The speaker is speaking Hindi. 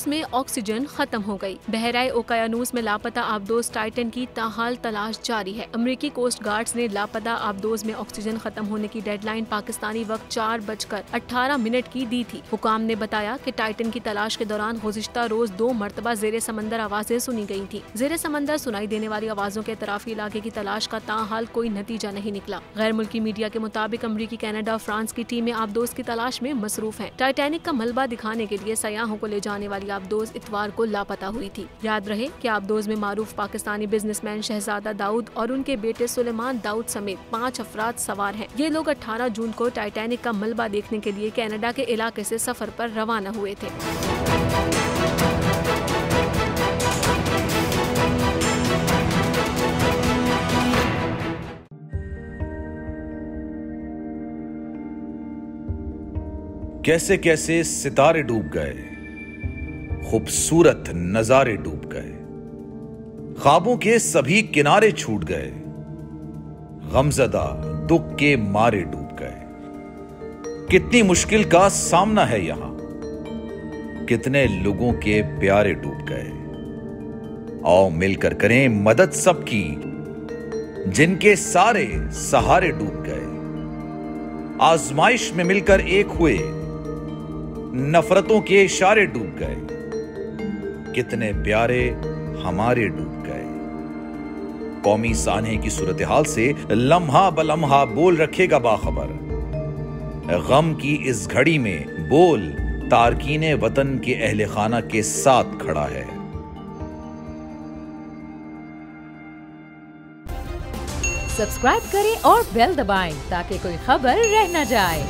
आबदोज में ऑक्सीजन खत्म हो गई। बहराए ओकायानूस में लापता आबदोज टाइटन की ताहाल तलाश जारी है। अमरीकी कोस्ट गार्ड्स ने लापता आबदोज में ऑक्सीजन खत्म होने की डेडलाइन पाकिस्तानी वक्त 4:18 की दी थी। हुकाम ने बताया कि टाइटन की तलाश के दौरान गुज़िश्ता रोज 2 मरतबा ज़ेरे समंदर आवाजें सुनी गई थी। ज़ेरे समंदर सुनाई देने वाली आवाजों के अतराफी इलाके की तलाश का ताहाल कोई नतीजा नहीं निकला। गैर मुल्की मीडिया के मुताबिक अमरीकी, कनाडा, फ्रांस की टीमें आबदोज की तलाश में मसरूफ हैं। टाइटैनिक का मलबा दिखाने के लिए सयाहों को ले जाने वाली आबदोज इतवार को लापता हुई थी। याद रहे कि आबदोज में मारूफ पाकिस्तानी बिजनेसमैन शहजादा दाऊद और उनके बेटे सुलेमान दाऊद समेत 5 अफराद सवार हैं। ये लोग 18 जून को टाइटैनिक का मलबा देखने के लिए कनाडा के इलाके से सफर पर रवाना हुए थे। कैसे कैसे सितारे डूब गए, खूबसूरत नजारे डूब गए, ख्वाबों के सभी किनारे छूट गए, गमज़दा दुख के मारे डूब गए। कितनी मुश्किल का सामना है यहां, कितने लोगों के प्यारे डूब गए। आओ मिलकर करें मदद सबकी, जिनके सारे सहारे डूब गए। आजमाइश में मिलकर एक हुए, नफरतों के इशारे डूब गए। कितने प्यारे हमारे डूब गए। कौमी सानहे की सूरत हाल से लम्हा बलम्हा बोल रखेगा बाखबर। गम की इस घड़ी में बोल तारकीने वतन के अहले खाना के साथ खड़ा है। सब्सक्राइब करें और बेल दबाएं ताकि कोई खबर रह न जाए।